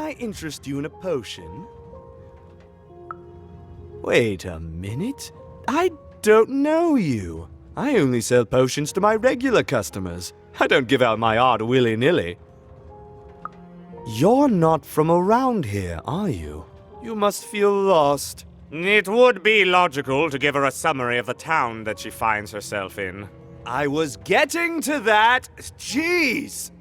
I interest you in a potion? Wait a minute. I don't know you. I only sell potions to my regular customers. I don't give out my art willy-nilly. You're not from around here, are you? You must feel lost. It would be logical to give her a summary of the town that she finds herself in. I was getting to that. Jeez.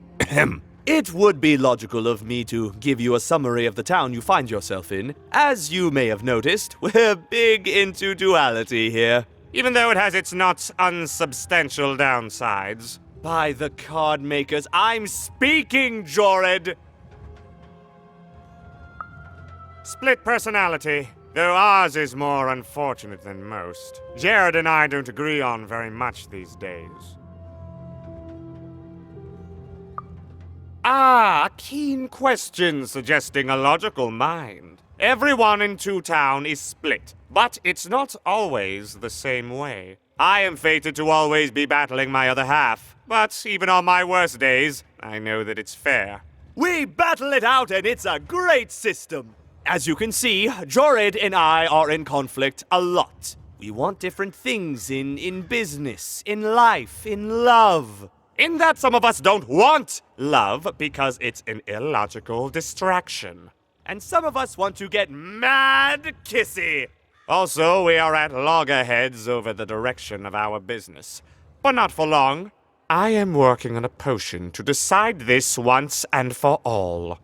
It would be logical of me to give you a summary of the town you find yourself in. As you may have noticed, we're big into duality here. Even though it has its not unsubstantial downsides. By the card makers, I'm speaking, Jorid! Split personality, though ours is more unfortunate than most. Jared and I don't agree on very much these days. Ah, a keen question suggesting a logical mind. Everyone in Two Town is split, but it's not always the same way. I am fated to always be battling my other half, but even on my worst days, I know that it's fair. We battle it out and it's a great system! As you can see, Jorid and I are in conflict a lot. We want different things in business, in life, in love. In that some of us don't want love because it's an illogical distraction. And some of us want to get mad kissy. Also, we are at loggerheads over the direction of our business. But not for long. I am working on a potion to decide this once and for all.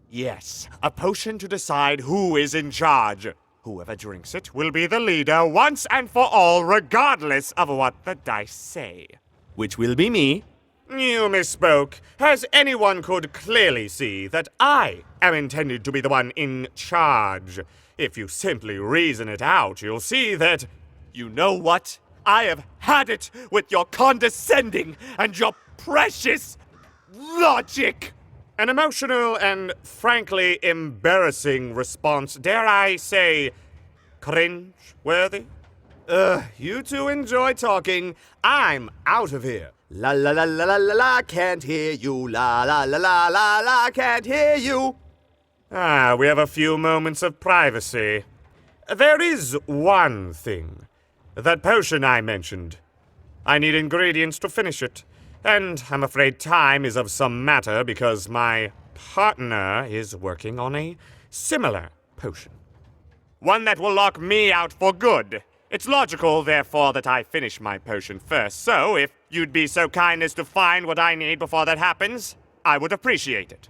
Yes, a potion to decide who is in charge. Whoever drinks it will be the leader once and for all, regardless of what the dice say. Which will be me. You misspoke, as anyone could clearly see that I am intended to be the one in charge. If you simply reason it out, you'll see that... You know what? I have had it with your condescending and your precious logic! An emotional and, frankly, embarrassing response, dare I say, cringe-worthy? You two enjoy talking. I'm out of here. La la la la la la la, can't hear you. La la la la la la, can't hear you. Ah, we have a few moments of privacy. There is one thing. That potion I mentioned. I need ingredients to finish it. And I'm afraid time is of some matter because my partner is working on a similar potion. One that will lock me out for good. It's logical, therefore, that I finish my potion first. So, if you'd be so kind as to find what I need before that happens, I would appreciate it.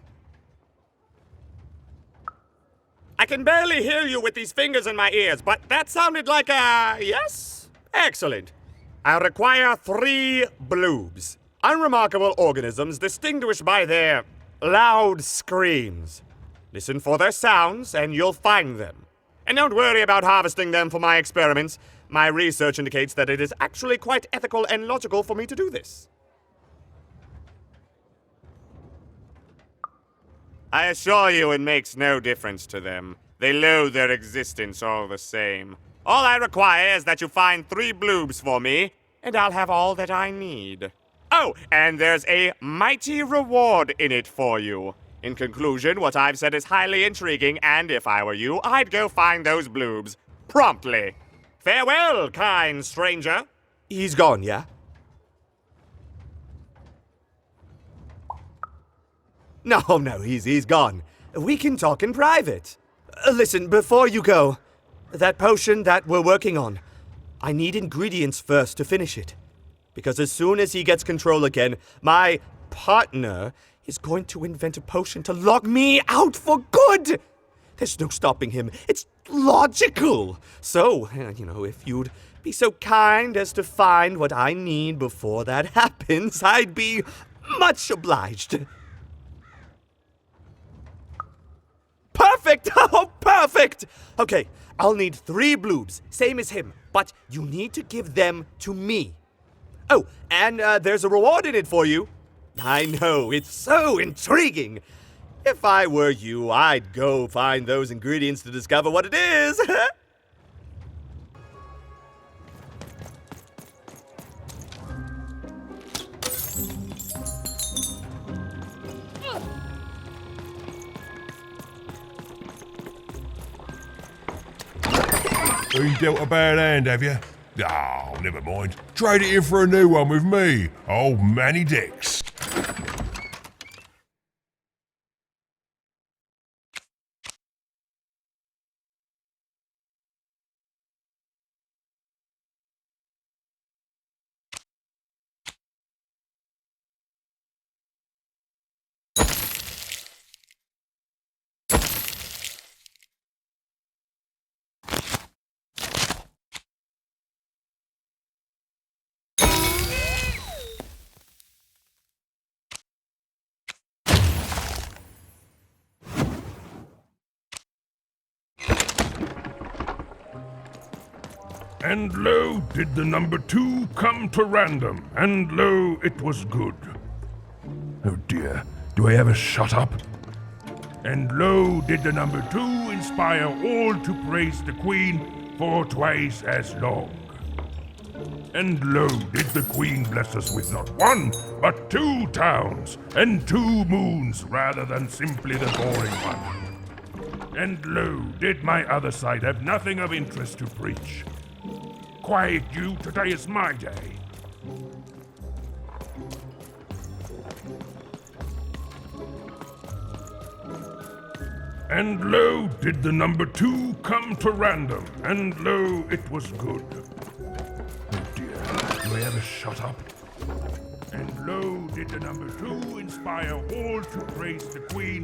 I can barely hear you with these fingers in my ears, but that sounded like a yes? Excellent. I require 3 bloobs. Unremarkable organisms distinguished by their loud screams. Listen for their sounds, and you'll find them. And don't worry about harvesting them for my experiments. My research indicates that it is actually quite ethical and logical for me to do this. I assure you it makes no difference to them. They loathe their existence all the same. All I require is that you find 3 bloobs for me, and I'll have all that I need. Oh, and there's a mighty reward in it for you. In conclusion, what I've said is highly intriguing, and if I were you, I'd go find those bloobs. Promptly. Farewell, kind stranger. He's gone, yeah? No, he's gone. We can talk in private. Listen, before you go, that potion that we're working on, I need ingredients first to finish it. Because as soon as he gets control again, my partner is going to invent a potion to lock me out for good! There's no stopping him. It's logical. So, if you'd be so kind as to find what I need before that happens, I'd be much obliged. Perfect! Oh, perfect! Okay, I'll need 3 bloobs, same as him, but you need to give them to me. Oh, and there's a reward in it for you. I know, it's so intriguing. If I were you, I'd go find those ingredients to discover what it is. Been dealt a bad hand, have you? Oh, never mind. Trade it in for a new one with me, old Manny Dix. And lo, did the number 2 come to random, and lo, it was good. Oh dear, do I ever shut up? And lo, did the number 2 inspire all to praise the Queen for twice as long. And lo, did the Queen bless us with not 1, but 2 towns, and 2 moons rather than simply the boring one. And lo, did my other side have nothing of interest to preach. Quiet you, today is my day. And lo, did the number 2 come to random, and lo, it was good. Oh dear, do I ever shut up? And lo, did the number 2 inspire all to praise the Queen?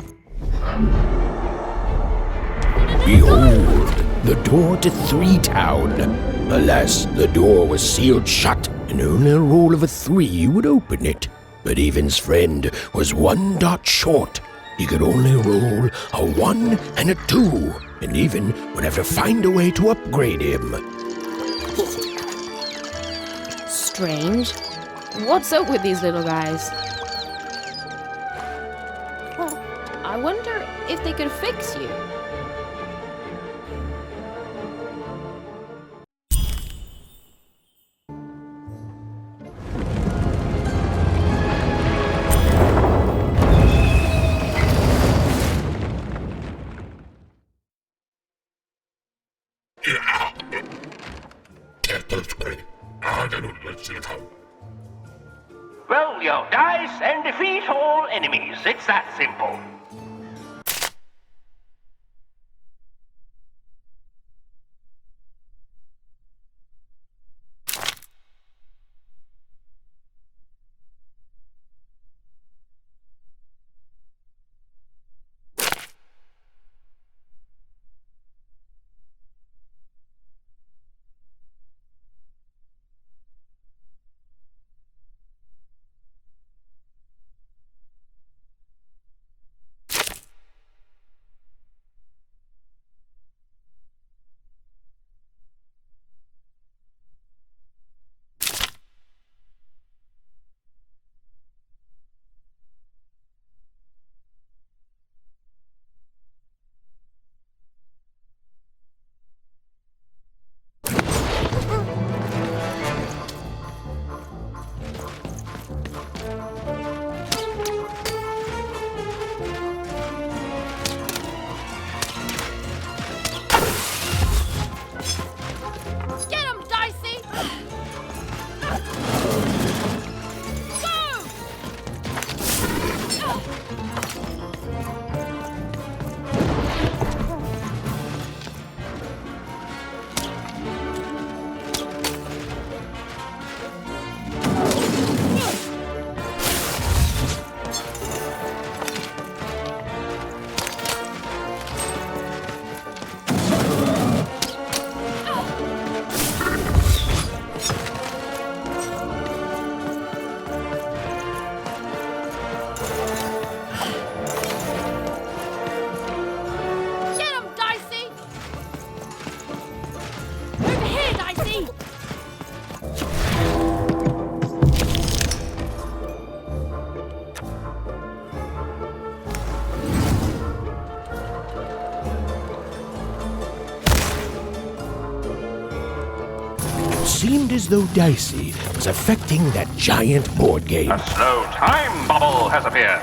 Behold, the door to 3 Town. Alas, the door was sealed shut, and only a roll of a 3 would open it. But Evan's friend was 1 dot short. He could only roll a 1 and a 2, and Evan would have to find a way to upgrade him. Strange. What's up with these little guys? Well, I wonder if they could fix you. Roll your dice and defeat all enemies. It's that simple. Get him, Dicey! Get him, Dicey! Over here, Dicey! It seemed as though Dicey was affecting that giant board game. A slow time bubble has appeared.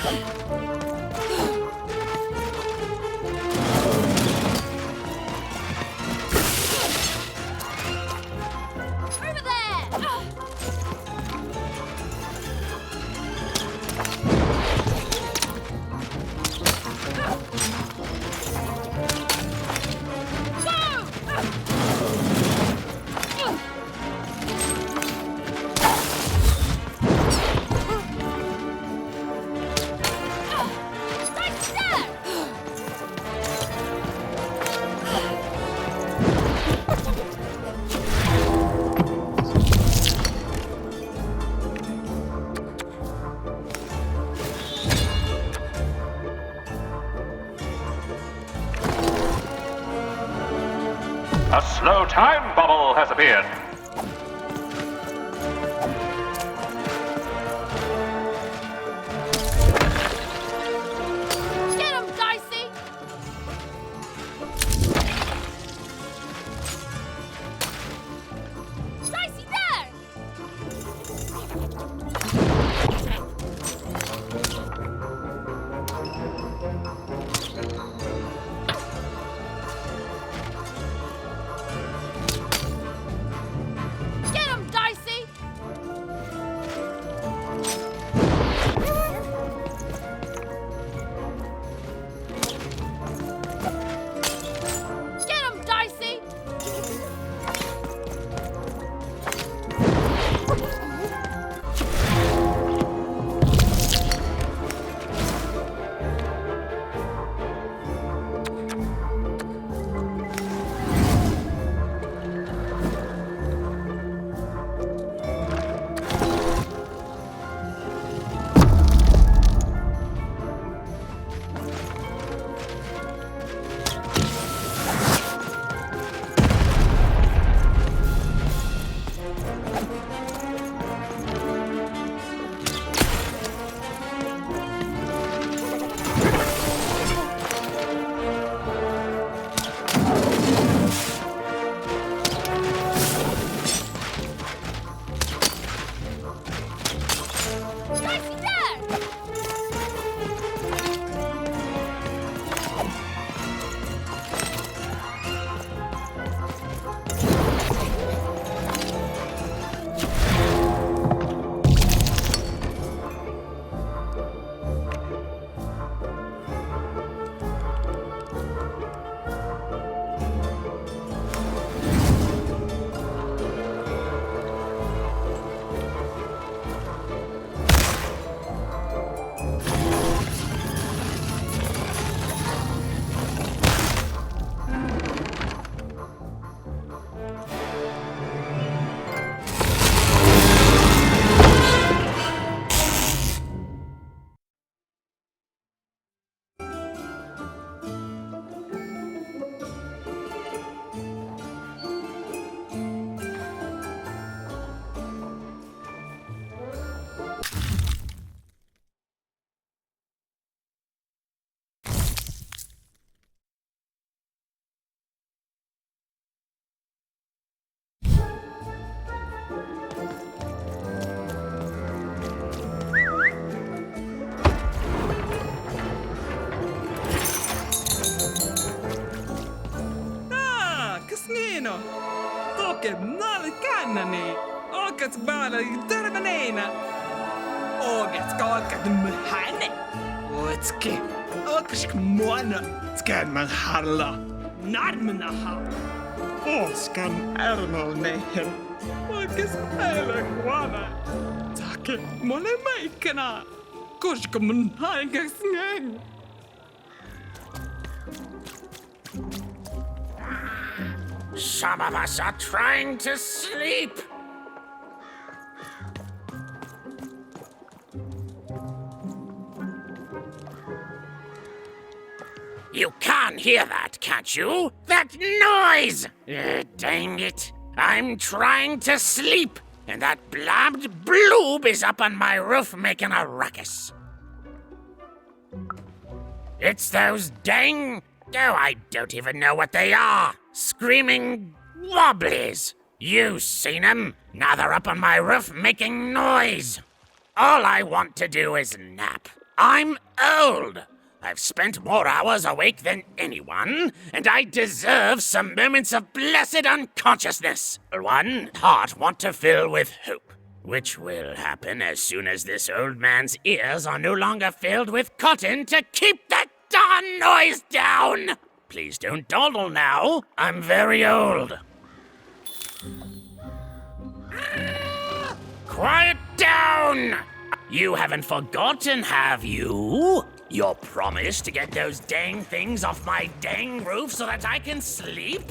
Over there! A slow time bubble has appeared. Get him, Dicey! Dicey, there! Get him, Dicey! Get him, Dicey! Dicey, there! Casnino! Toke nali kannani! Okats bala terminena! Ogets kalkat mhane! Otske! Oksk mwana! Skan man harla! Narmenaha! Oskan ermal nehen! Okes hele kwana! Take mole meikana! Koska mun haigas ngeng! Some of us are trying to sleep. You can't hear that, can't you? That noise! Dang it. I'm trying to sleep, and that blabbed bloob is up on my roof making a ruckus. It's those dang... Oh, I don't even know what they are. Screaming wobblies. You seen them? Now they're up on my roof making noise. All I want to do is nap. I'm old. I've spent more hours awake than anyone, and I deserve some moments of blessed unconsciousness. One heart want to fill with hope, which will happen as soon as this old man's ears are no longer filled with cotton to keep that darn noise down. Please don't dawdle now. I'm very old. Quiet down! You haven't forgotten, have you? Your promise to get those dang things off my dang roof so that I can sleep?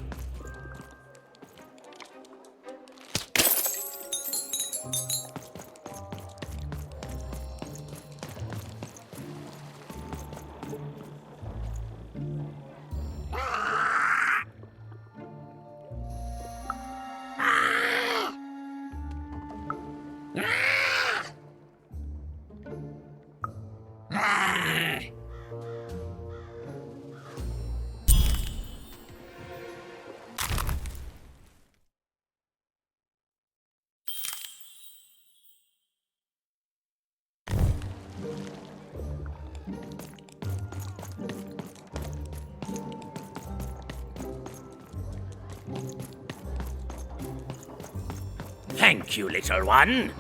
Thank you, little one.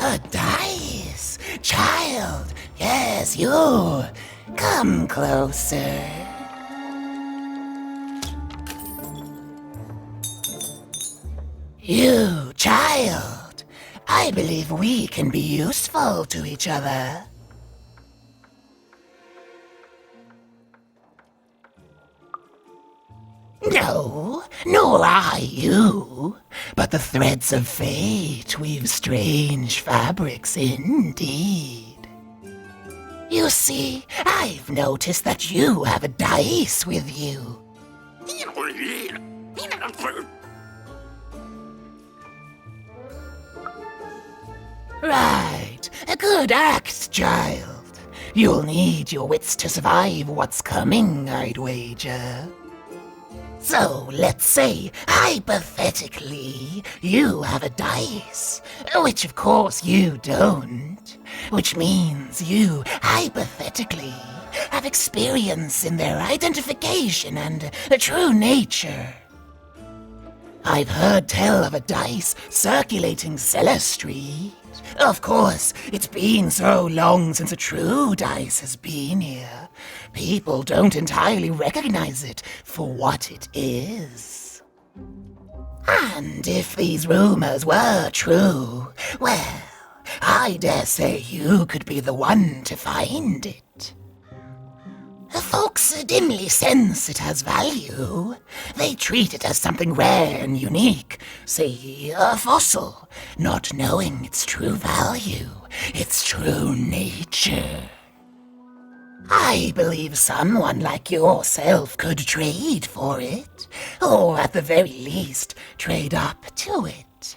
A dice! Child! Yes, you! Come closer. You, child! I believe we can be useful to each other. No, nor I you, but the threads of fate weave strange fabrics indeed. You see, I've noticed that you have a dice with you. Right, a good act, child. You'll need your wits to survive what's coming, I'd wager. So, let's say, hypothetically, you have a dice, which of course you don't, which means you, hypothetically, have experience in their identification and true nature. I've heard tell of a dice circulating Cellar Street. Of course, it's been so long since a true dice has been here. People don't entirely recognize it for what it is. And if these rumors were true, well, I dare say you could be the one to find it. Folks dimly sense it has value. They treat it as something rare and unique, say a fossil, not knowing its true value, its true nature. I believe someone like yourself could trade for it, or at the very least, trade up to it.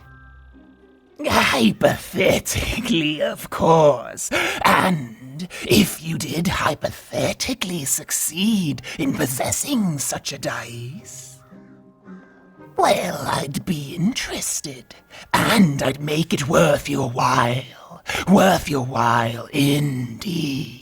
Hypothetically, of course, and if you did hypothetically succeed in possessing such a dice, well, I'd be interested, and I'd make it worth your while indeed.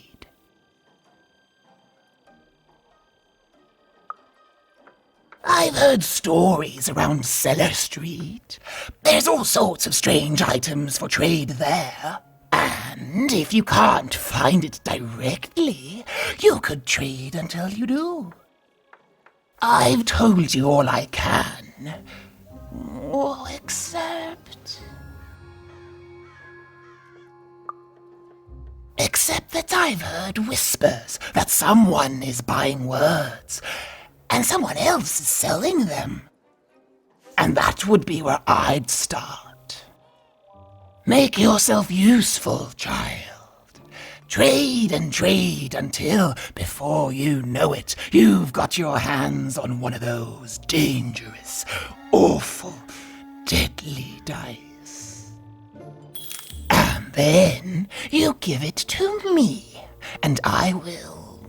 I've heard stories around Cellar Street. There's all sorts of strange items for trade there. And if you can't find it directly, you could trade until you do. I've told you all I can. Except... Except that I've heard whispers that someone is buying words, and someone else is selling them. And that would be where I'd start. Make yourself useful, child. Trade and trade until, before you know it, you've got your hands on one of those dangerous, awful, deadly dice. And then you give it to me, and I will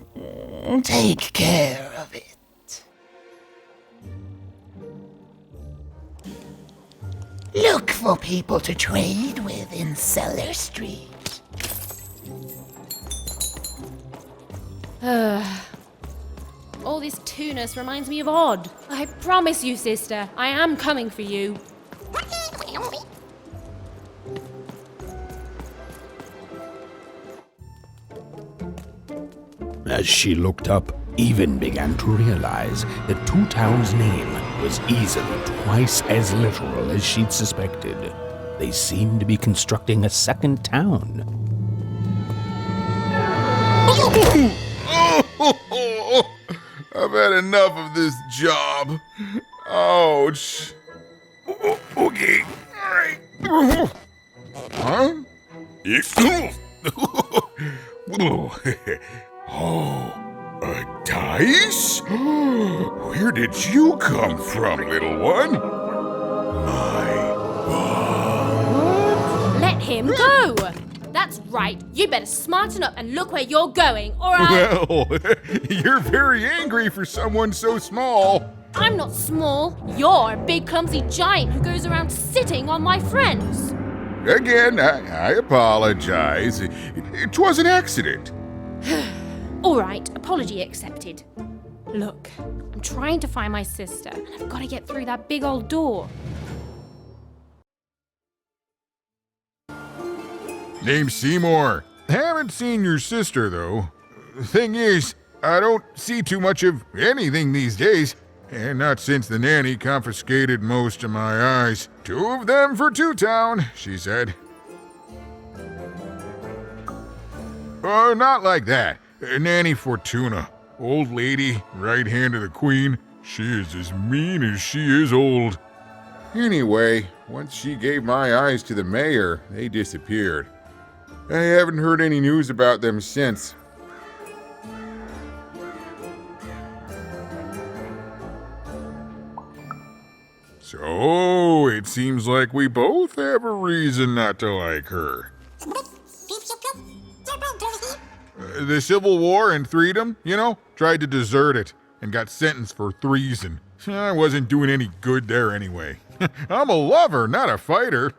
take care of it. Look for people to trade with in Cellar Street. All this tunus reminds me of Odd. I promise you, sister, I am coming for you. As she looked up, Even began to realize that Two Town's name was easily twice as literal as she'd suspected. They seemed to be constructing a second town. I've had enough of this job. Ouch. Okay. All right. Huh? Oh, dice? Where did you come from, little one? Let him go! That's right. You better smarten up and look where you're going, or I... Well, you're very angry for someone so small. I'm not small. You're a big, clumsy giant who goes around sitting on my friends. Again, I apologize. It was an accident. All right, apology accepted. Look, I'm trying to find my sister, and I've got to get through that big old door. Name's Seymour. Haven't seen your sister, though. Thing is, I don't see too much of anything these days, and not since the nanny confiscated most of my eyes. 2 of them for Two Town, she said. Oh, not like that. Nanny Fortuna. Old lady, right hand of the queen. She is as mean as she is old. Anyway, once she gave my eyes to the mayor, they disappeared. I haven't heard any news about them since. So, it seems like we both have a reason not to like her. The Civil War and Freedom, tried to desert it and got sentenced for treason. I wasn't doing any good there anyway. I'm a lover, not a fighter.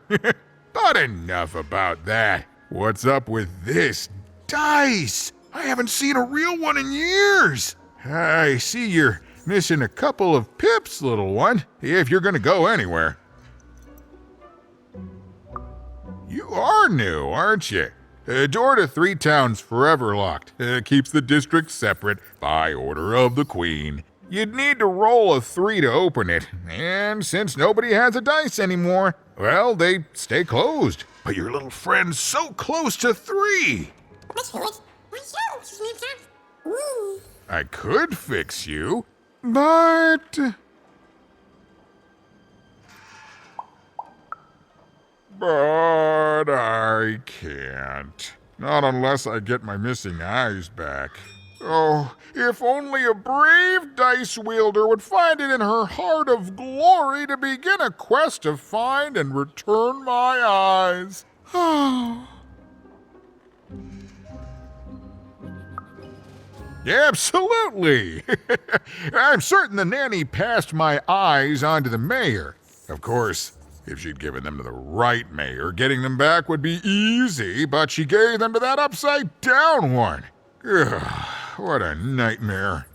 But enough about that. What's up with this dice? I haven't seen a real one in years. I see you're missing a couple of pips, little one, if you're gonna go anywhere. You are new, aren't you? Door to Three Town's forever locked. Keeps the district separate by order of the Queen. You'd need to roll a 3 to open it, and since nobody has a dice anymore, well, they stay closed. But your little friend's so close to 3. I could fix you, but... But I can't. Not unless I get my missing eyes back. Oh, if only a brave dice wielder would find it in her heart of glory to begin a quest to find and return my eyes. Yeah, absolutely. I'm certain the nanny passed my eyes on to the mayor. Of course, if she'd given them to the right mayor, getting them back would be easy, but she gave them to that upside-down one. Ugh, what a nightmare.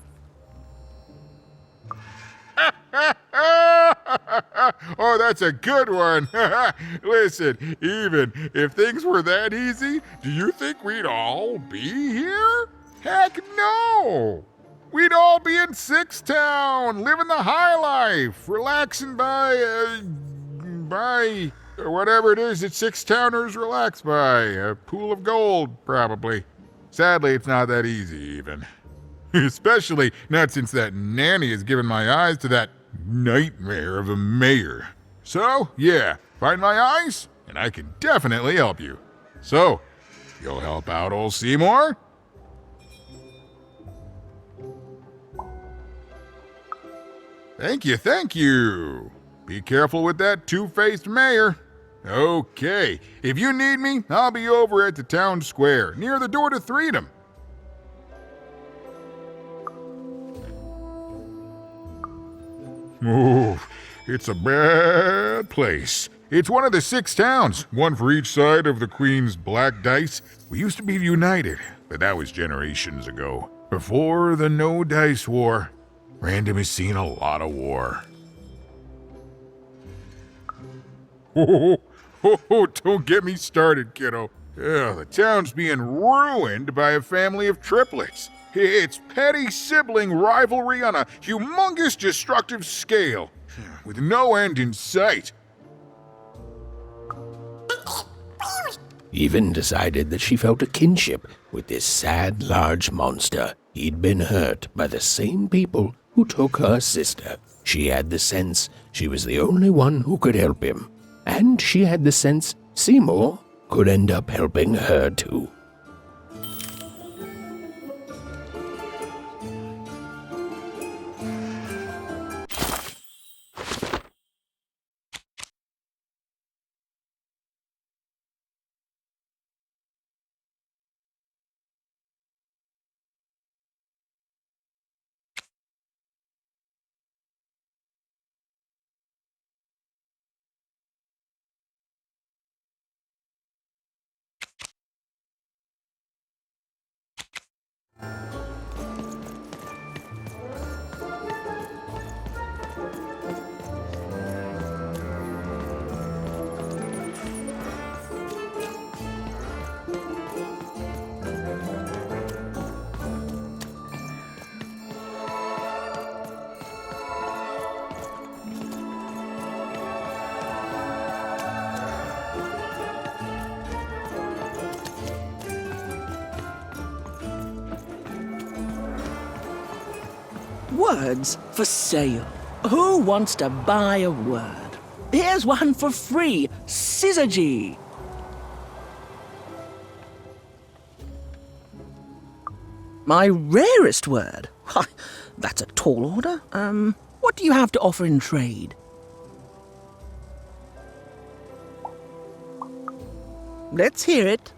Oh, that's a good one. Listen, even if things were that easy, do you think we'd all be here? Heck no! We'd all be in Six Town, living the high life, relaxing by Whatever it is that six towners relax by. A pool of gold, probably. Sadly, it's not that easy, even. Especially not since that nanny has given my eyes to that nightmare of a mayor. So, yeah, find my eyes, and I can definitely help you. So, you'll help out old Seymour? Thank you, thank you. Be careful with that two-faced mayor. Okay, if you need me, I'll be over at the town square, near the door to Freedom. Oh, it's a bad place. It's one of the 6 towns, one for each side of the Queen's black dice. We used to be united, but that was generations ago, before the No Dice War. Random has seen a lot of war. Oh, don't get me started, kiddo. The town's being ruined by a family of triplets. It's petty sibling rivalry on a humongous destructive scale, with no end in sight. Even decided that she felt a kinship with this sad, large monster. He'd been hurt by the same people who took her sister. She had the sense she was the only one who could help him. And she had the sense Seymour could end up helping her too. Words for sale. Who wants to buy a word? Here's one for free. Syzygy. My rarest word. Why, that's a tall order. What do you have to offer in trade? Let's hear it.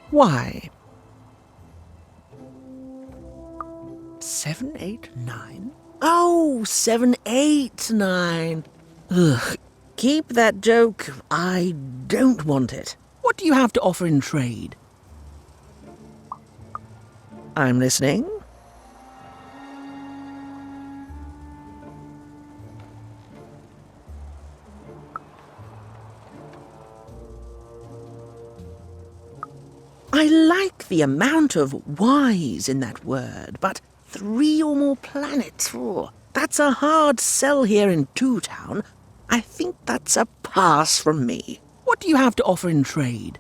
Why? 7, 8, 9? Oh, 7, 8, 9. Ugh. Keep that joke. I don't want it. What do you have to offer in trade? I'm listening. I like the amount of Y's in that word, but 3 or more planets, that's a hard sell here in Two Town. I think that's a pass from me. What do you have to offer in trade?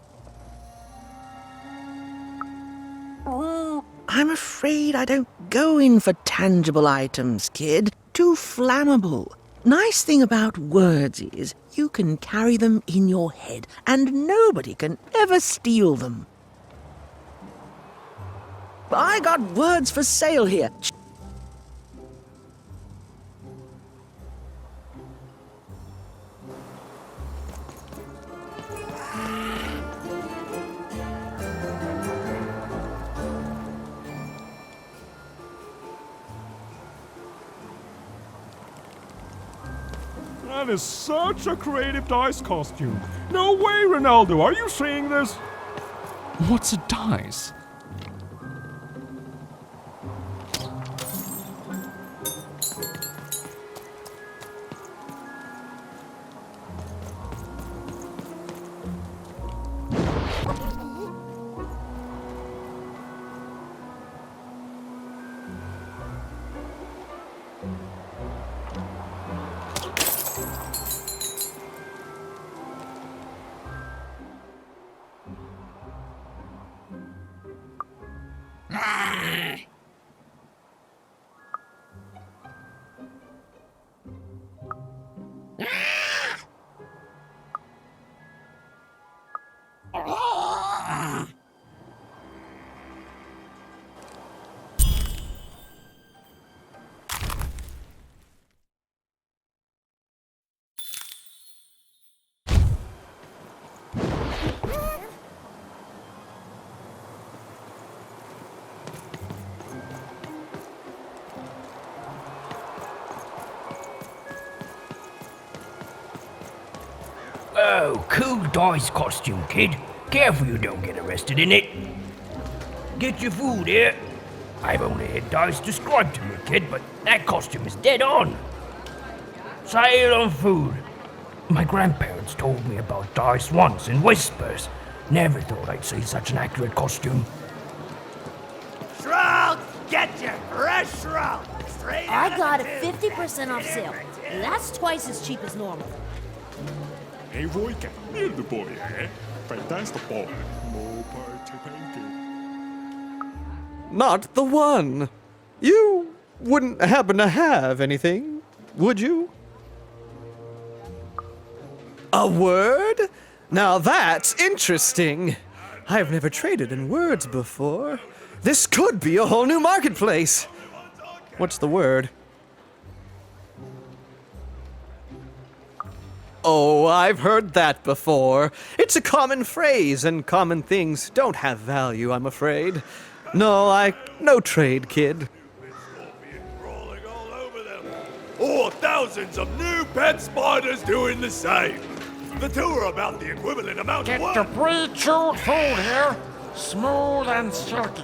I'm afraid I don't go in for tangible items, kid. Too flammable. Nice thing about words is you can carry them in your head, and nobody can ever steal them. I got words for sale here. That is such a creative dice costume. No way, Ronaldo, are you seeing this? What's a dice? Oh, cool dice costume, kid. Careful you don't get arrested in it. Get your food here. I've only had dice described to me, kid, but that costume is dead on. Sail on food. My grandparents told me about dice once in whispers. Never thought I'd see such an accurate costume. Shroud! Get your fresh shroud! Straight out I got it of the 50% off sale. That's twice as cheap as normal. Ei voi käydä pojat. Fantastic ball. More participating. Not the one. You wouldn't happen to have anything, would you? A word? Now that's interesting. I've never traded in words before. This could be a whole new marketplace. What's the word? Oh, I've heard that before. It's a common phrase, and common things don't have value, I'm afraid. No trade, kid. Or thousands of new pet spiders doing the same. The two are about the equivalent amount of work. Get the pre-chewed food here, smooth and silky.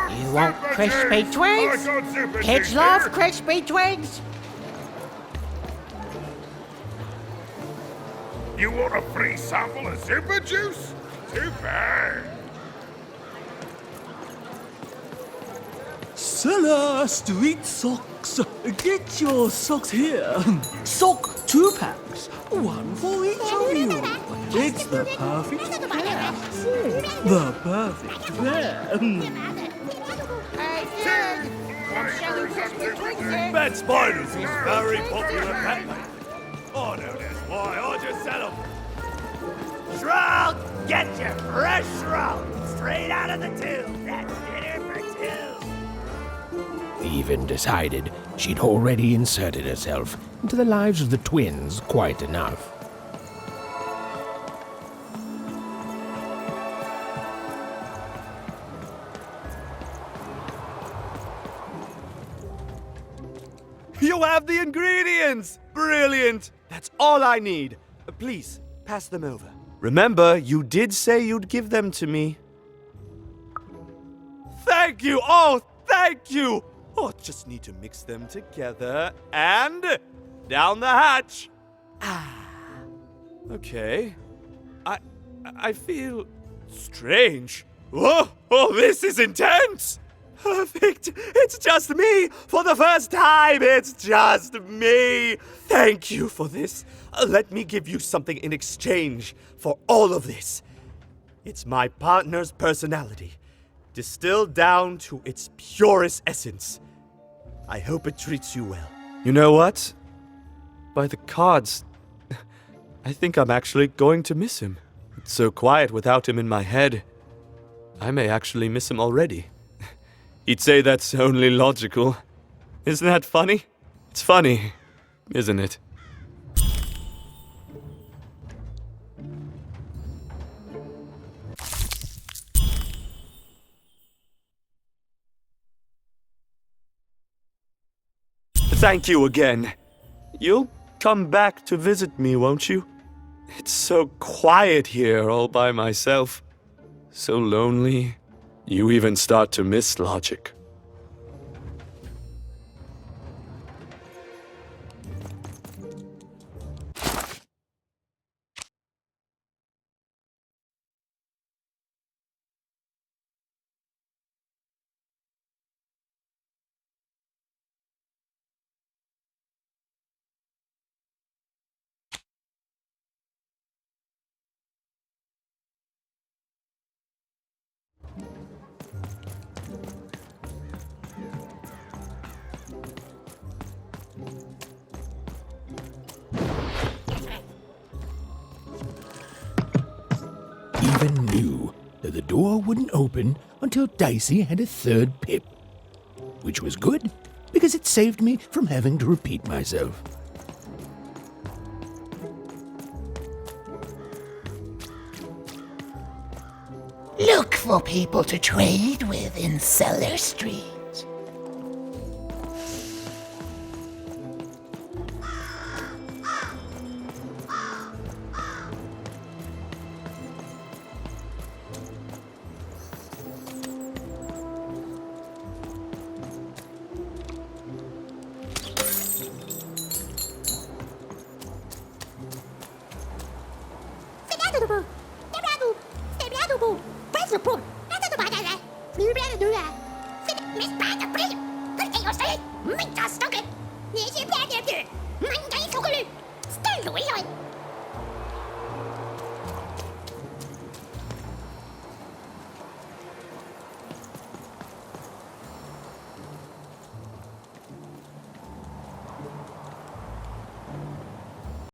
You want crispy twigs? Kids love crispy twigs. You want a free sample of super juice? Too bad. Seller Street Socks. Get your socks here. Sock 2-packs. One for each of you. It's the perfect pair. The perfect pair. Pet spiders is very popular pet. Oh no, that's why I just sell them. Shroud! Get your fresh shroud! Straight out of the tube! That's dinner for two! Even decided she'd already inserted herself into the lives of the twins quite enough. You have the ingredients! Brilliant! That's all I need. Please, pass them over. Remember, you did say you'd give them to me. Thank you! Oh, thank you! Oh, just need to mix them together and down the hatch. Okay. I feel strange. Whoa! Oh, this is intense! Perfect! It's just me! For the first time, it's just me! Thank you for this. Let me give you something in exchange for all of this. It's my partner's personality, distilled down to its purest essence. I hope it treats you well. You know what? By the cards, I think I'm actually going to miss him. It's so quiet without him in my head. I may actually miss him already. He'd say that's only logical. Isn't that funny? It's funny, isn't it? Thank you again. You'll come back to visit me, won't you? It's so quiet here all by myself. So lonely, you even start to miss logic. Even knew that the door wouldn't open until Dicey had a third pip. Which was good, because it saved me from having to repeat myself. Look for people to trade with in Cellar Street. Stay away.